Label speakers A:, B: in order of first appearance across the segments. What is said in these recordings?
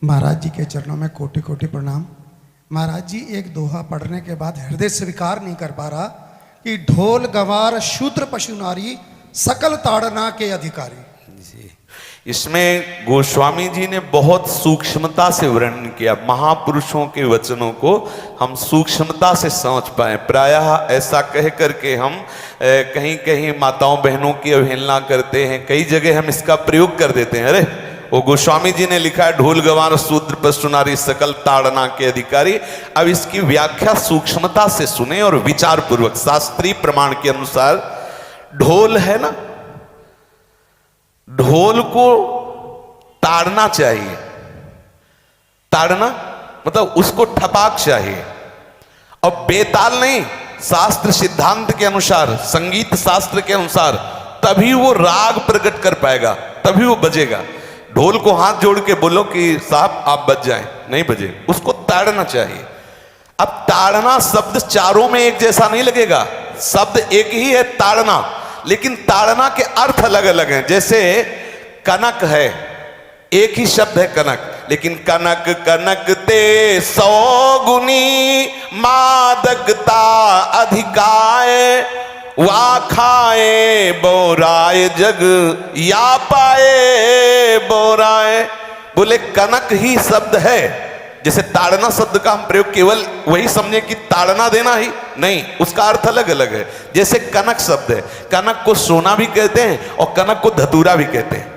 A: महाराज जी के चरणों में कोटि कोटि प्रणाम। महाराज जी एक दोहा पढ़ने के बाद हृदय स्वीकार नहीं कर पा रहा कि ढोल गवार शूद्र पशु नारी सकल ताड़ना के अधिकारी।
B: जी, इसमें गोस्वामी जी ने बहुत सूक्ष्मता से वर्णन किया। महापुरुषों के वचनों को हम सूक्ष्मता से समझ पाए। प्रायः ऐसा कह करके हम कहीं कहीं माताओं बहनों की अवहेलना करते हैं, कई जगह हम इसका प्रयोग कर देते हैं। अरे वो गोस्वामी जी ने लिखा है ढोल गवार शूद्र पशु नारी सकल ताड़ना के अधिकारी। अब इसकी व्याख्या सूक्ष्मता से सुने और विचार पूर्वक। शास्त्रीय प्रमाण के अनुसार ढोल है ना, ढोल को ताड़ना चाहिए। ताड़ना मतलब उसको ठपाक चाहिए और बेताल नहीं। शास्त्र सिद्धांत के अनुसार, संगीत शास्त्र के अनुसार तभी वो राग प्रकट कर पाएगा, तभी वो बजेगा। ढोल को हाथ जोड़ के बोलो कि साहब आप बज जाएं, नहीं बजे, उसको ताड़ना चाहिए। अब ताड़ना शब्द चारों में एक जैसा नहीं लगेगा। शब्द एक ही है ताड़ना, लेकिन ताड़ना के अर्थ अलग अलग हैं। जैसे कनक है, एक ही शब्द है कनक, लेकिन कनक कनक ते 100 गुनी मादकता अधिकाय वा खाए बोराए जग या पाए बोराए। बोले कनक ही शब्द है। जैसे ताड़ना शब्द का हम प्रयोग केवल वही समझे कि ताड़ना देना ही नहीं, उसका अर्थ अलग अलग है। जैसे कनक शब्द है, कनक को सोना भी कहते हैं और कनक को धतूरा भी कहते हैं।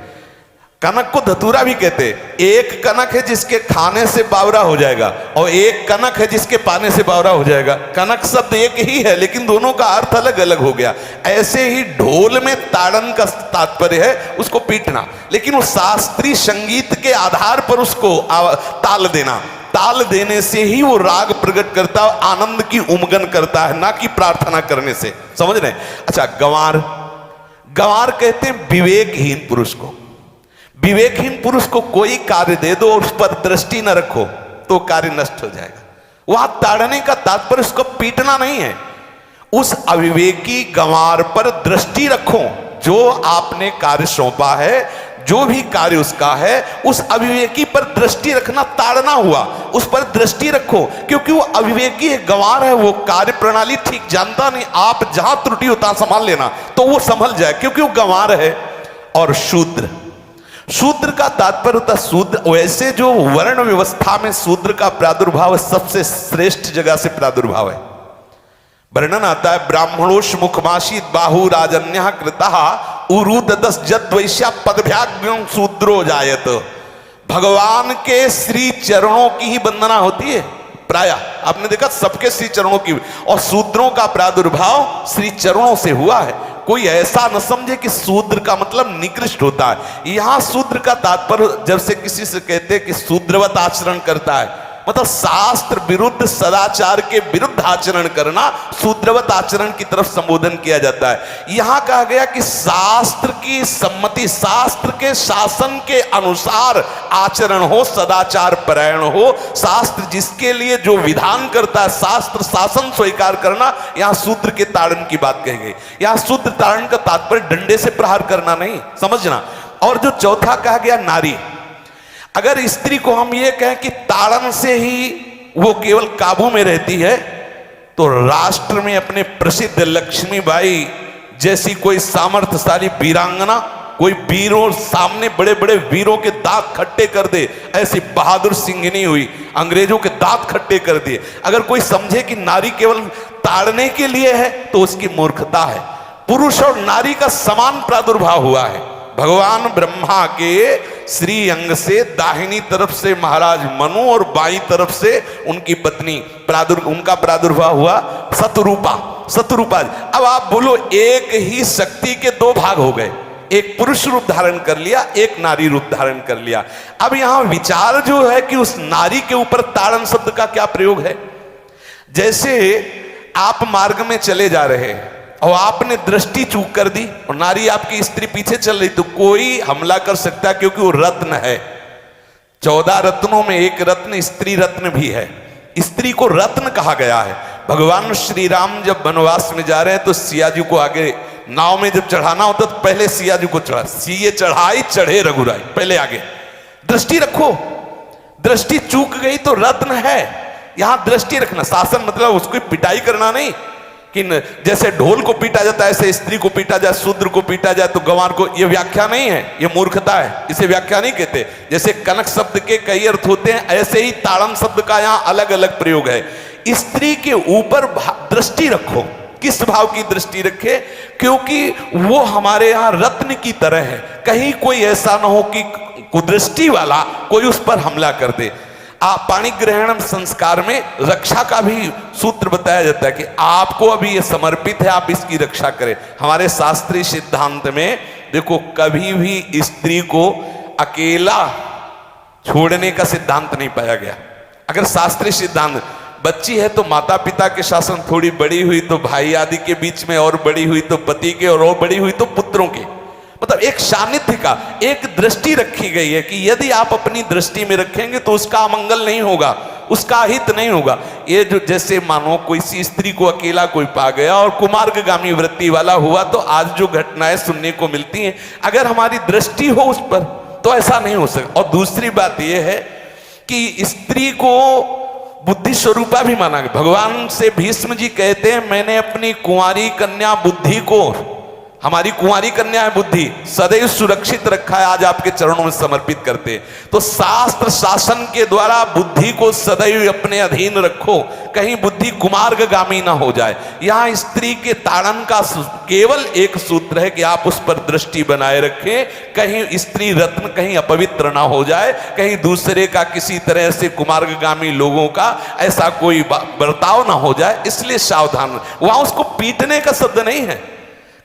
B: कनक को धतूरा भी कहते हैं। एक कनक है जिसके खाने से बावरा हो जाएगा और एक कनक है जिसके पाने से बावरा हो जाएगा। कनक शब्द एक ही है लेकिन दोनों का अर्थ अलग अलग हो गया। ऐसे ही ढोल में ताड़न का तात्पर्य है उसको पीटना, लेकिन वो शास्त्रीय संगीत के आधार पर उसको ताल देना। ताल देने से ही वो राग प्रकट करता है, आनंद की उमगन करता है, ना कि प्रार्थना करने से। समझ रहे? अच्छा, गंवार, गंवार कहते हैं विवेकहीन पुरुष को। विवेकहीन पुरुष को कोई कार्य दे दो और उस पर दृष्टि न रखो तो कार्य नष्ट हो जाएगा। वहां ताड़ने का तात्पर्य उसको पीटना नहीं है। उस अविवेकी गंवार पर दृष्टि रखो। जो आपने कार्य सौंपा है, जो भी कार्य उसका है, उस अविवेकी पर दृष्टि रखना ताड़ना हुआ। उस पर दृष्टि रखो, क्योंकि वो अविवेकी है, गंवार है, वो कार्य प्रणाली ठीक जानता नहीं। आप जहां त्रुटि होता संभाल लेना तो वो संभल जाए, क्योंकि वो गंवार है। और शूद्र, शूद्र का तात्पर्य होता है शूद्र। वैसे जो वर्ण व्यवस्था में शूद्र का प्रादुर्भाव सबसे श्रेष्ठ जगह से प्रादुर्भाव है। वर्णन आता है ब्राह्मणोष मुखमाशी बाहु राजन्य कृता उरुदस जद्वैश्या पदभ्याग्यं शूद्रो जायत। भगवान के श्री चरणों की ही वंदना होती है। प्राय आपने देखा सबके श्री चरणों की, और शूद्रों का प्रादुर्भाव श्री चरणों से हुआ है। कोई ऐसा न समझे कि शूद्र का मतलब निकृष्ट होता है। यहां शूद्र का तात्पर्य जब से किसी से कहते हैं कि शूद्रवत आचरण करता है, मतलब शास्त्र विरुद्ध, सदाचार के विरुद्ध आचरण करना, शूद्रवत आचरण की तरफ संबोधन किया जाता है। यहां कहा गया कि शास्त्र की सम्मति, शास्त्र के शासन के अनुसार आचरण हो, सदाचार परायण हो। शास्त्र जिसके लिए जो विधान करता है, शास्त्र शासन स्वीकार करना, यहां शूद्र के ताड़न की बात कही गई। यहां शूद्र ताड़न का तात्पर्य डंडे से प्रहार करना नहीं, समझना। और जो चौथा कहा गया नारी, अगर स्त्री को हम ये कहें कि ताड़न से ही वो केवल काबू में रहती है, तो राष्ट्र में अपने प्रसिद्ध लक्ष्मीबाई जैसी कोई सामर्थ्यशाली वीरांगना, कोई वीरों सामने बड़े बड़े वीरों के दांत खट्टे कर दे, ऐसी बहादुर सिंघनी हुई, अंग्रेजों के दांत खट्टे कर दिए। अगर कोई समझे कि नारी केवल ताड़ने के लिए है तो उसकी मूर्खता है। पुरुष और नारी का समान प्रादुर्भाव हुआ है। भगवान ब्रह्मा के श्री अंग से दाहिनी तरफ से महाराज मनु और बाईं तरफ से उनकी पत्नी उनका प्रादुर्भाव हुआ शतरूपा। शतरूपा, अब आप बोलो एक ही शक्ति के दो भाग हो गए, एक पुरुष रूप धारण कर लिया, एक नारी रूप धारण कर लिया। अब यहां विचार जो है कि उस नारी के ऊपर ताड़न शब्द का क्या प्रयोग है। जैसे आप मार्ग में चले जा रहे हैं और आपने दृष्टि चूक कर दी और नारी आपकी स्त्री पीछे चल रही, तो कोई हमला कर सकता है, क्योंकि वो रत्न है। 14 रत्नों में एक रत्न स्त्री रत्न भी है। स्त्री को रत्न कहा गया है। भगवान श्री राम जब वनवास में जा रहे हैं तो सिया जी को आगे नाव में जब चढ़ाना होता तो पहले सिया जी को चढ़ा, सीए चढ़ाई चढ़े रघुराई, पहले आगे। दृष्टि रखो, दृष्टि चूक गई तो रत्न है। यहां दृष्टि रखना, शासन मतलब उसको पिटाई करना नहीं कि जैसे ढोल को पीटा जाता है ऐसे स्त्री को पीटा जाए, शूद्र को पीटा जाए तो गंवार को, ये व्याख्या नहीं है, ये मूर्खता है, इसे व्याख्या नहीं कहते। जैसे कनक शब्द के कई अर्थ होते हैं, ऐसे ही ताड़न शब्द का यहां अलग अलग प्रयोग है। स्त्री के ऊपर दृष्टि रखो। किस भाव की दृष्टि रखे? क्योंकि वो हमारे यहां रत्न की तरह है, कहीं कोई ऐसा ना हो कि कुदृष्टि वाला कोई उस पर हमला कर दे। आप पाणी ग्रहण संस्कार में रक्षा का भी सूत्र बताया जाता है कि आपको अभी ये समर्पित है, आप इसकी रक्षा करें। हमारे शास्त्रीय सिद्धांत में देखो, कभी भी स्त्री को अकेला छोड़ने का सिद्धांत नहीं पाया गया। अगर शास्त्रीय सिद्धांत, बच्ची है तो माता पिता के शासन, थोड़ी बड़ी हुई तो भाई आदि के बीच में, और बड़ी हुई तो पति के, और बड़ी हुई तो पुत्रों के, मतलब एक सानिध्य का एक दृष्टि रखी गई है कि यदि आप अपनी दृष्टि में रखेंगे तो उसका अमंगल नहीं होगा, उसका हित नहीं होगा। ये जो जैसे मानो कोई सी स्त्री को अकेला कोई पा गया और कुमार्गगामी वृत्ति वाला हुआ, तो आज जो घटनाएं सुनने को मिलती हैं, अगर हमारी दृष्टि हो उस पर तो ऐसा नहीं हो सकता। और दूसरी बात यह है कि स्त्री को बुद्धि स्वरूपा भी माना गया। भगवान से भीष्म जी कहते हैं, मैंने अपनी कुंवारी कन्या बुद्धि को, हमारी कुंवारी कन्या है बुद्धि, सदैव सुरक्षित रखा है, आज आपके चरणों में समर्पित करते हैं। तो शास्त्र शासन के द्वारा बुद्धि को सदैव अपने अधीन रखो, कहीं बुद्धि कुमार्गगामी ना हो जाए। यहां स्त्री के ताड़न का केवल एक सूत्र है कि आप उस पर दृष्टि बनाए रखें, कहीं स्त्री रत्न कहीं अपवित्र ना हो जाए, कहीं दूसरे का किसी तरह से कुमार्गगामी लोगों का ऐसा कोई बर्ताव ना हो जाए, इसलिए सावधान। वहां उसको पीटने का शब्द नहीं है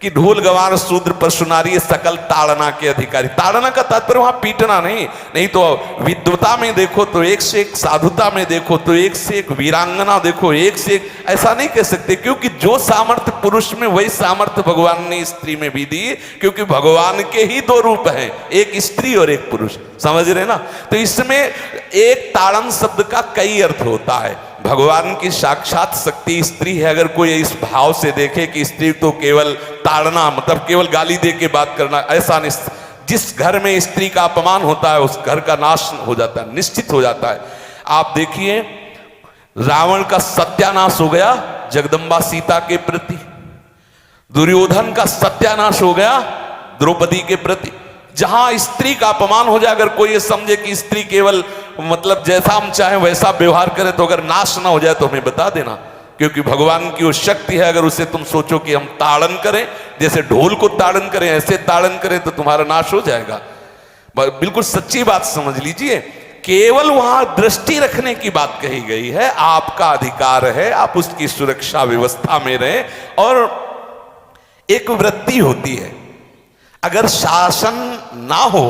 B: कि ढोल गवार शूद्र परशुनारी सकल ताड़ना के अधिकारी। ताड़ना का तात्पर्य वहां पीटना नहीं तो विद्वता में देखो तो एक से एक, साधुता में देखो तो एक से एक, वीरांगना देखो एक से एक, ऐसा नहीं कह सकते। क्योंकि जो सामर्थ्य पुरुष में वही सामर्थ्य भगवान ने स्त्री में भी दी, क्योंकि भगवान के ही दो रूप हैं, एक स्त्री और एक पुरुष, समझ रहे ना। तो इसमें एक ताड़न शब्द का कई अर्थ होता है। भगवान की साक्षात शक्ति स्त्री है। अगर कोई इस भाव से देखे कि स्त्री तो केवल ताड़ना, मतलब केवल गाली दे के बात करना, ऐसा नहीं। जिस घर में स्त्री का अपमान होता है उस घर का नाश हो जाता है, निश्चित हो जाता है। आप देखिए, रावण का सत्यानाश हो गया जगदम्बा सीता के प्रति, दुर्योधन का सत्यानाश हो गया द्रौपदी के प्रति। जहां स्त्री का अपमान हो जाए, अगर कोई ये समझे कि स्त्री केवल मतलब जैसा हम चाहें वैसा व्यवहार करे, तो अगर नाश ना हो जाए तो हमें बता देना, क्योंकि भगवान की वो शक्ति है। अगर उसे तुम सोचो कि हम ताड़न करें, जैसे ढोल को ताड़न करें ऐसे ताड़न करें, तो तुम्हारा नाश हो जाएगा। बिल्कुल सच्ची बात समझ लीजिए। केवल वहां दृष्टि रखने की बात कही गई है, आपका अधिकार है, आप उसकी सुरक्षा व्यवस्था में रहें। और एक वृत्ति होती है, अगर शासन ना हो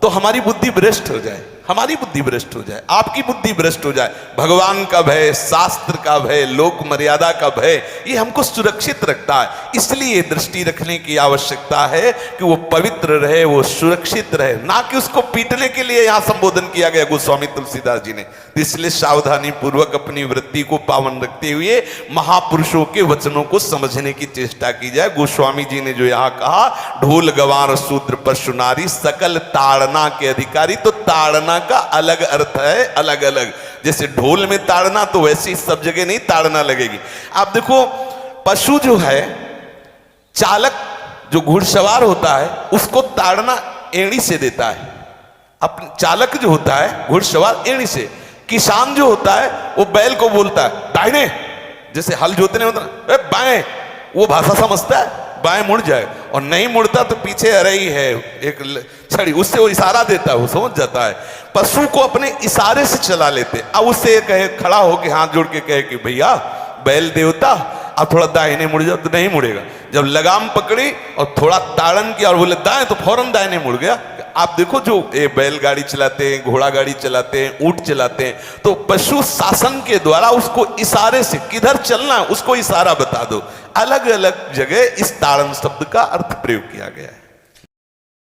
B: तो हमारी बुद्धि भ्रष्ट हो जाए, हमारी बुद्धि भ्रष्ट हो जाए, आपकी बुद्धि भ्रष्ट हो जाए। भगवान का भय, शास्त्र का भय, लोक मर्यादा का भय, ये हमको सुरक्षित रखता है। इसलिए दृष्टि रखने की आवश्यकता है कि वो पवित्र रहे, वो सुरक्षित रहे, ना कि उसको पीटने के लिए यहां संबोधन किया गया गोस्वामी तुलसीदास जी ने। इसलिए सावधानी पूर्वक अपनी वृत्ति को पावन रखते हुए महापुरुषों के वचनों को समझने की चेष्टा की जाए। गोस्वामी जी ने जो यहाँ कहा, ढोल गवार शूद्र परशुनारी सकल ताड़ना के अधिकारी, तो ताड़ना का अलग अर्थ है, अलग अलग। जैसे ढोल में ताड़ना, तो वैसे ही सब जगह नहीं ताड़ना लगेगी। आप देखो, पशु जो है, चालक जो घुड़सवार होता है उसको ताड़ना एड़ी से देता है। अपने चालक जो होता है घुड़सवार एड़ी से, किसान जो होता है वो बैल को बोलता है दाहिने, जैसे हल जोतने होता है बाएं, वो भाषा समझता है, बाएं मुड़ जाए, और नहीं मुड़ता तो पीछे अरई है एक छड़ी, उससे वो इशारा देता है, वो समझ जाता है। पशु को अपने इशारे से चला लेते। अब उससे कहे, खड़ा होके हाथ जोड़ के कहे कि भैया बैल देवता अब थोड़ा दाहिने मुड़ जाओ, तो नहीं मुड़ेगा। जब लगाम पकड़ी और थोड़ा ताड़न किया और बोले दाएं, तो फौरन दाहिने मुड़ गया। आप देखो, जो बैलगाड़ी चलाते हैं, घोड़ा गाड़ी चलाते हैं, ऊंट चलाते हैं, तो पशु शासन के द्वारा उसको इशारे से किधर चलना है उसको इशारा बता दो। अलग अलग जगह इस ताड़न शब्द का अर्थ प्रयोग किया गया है।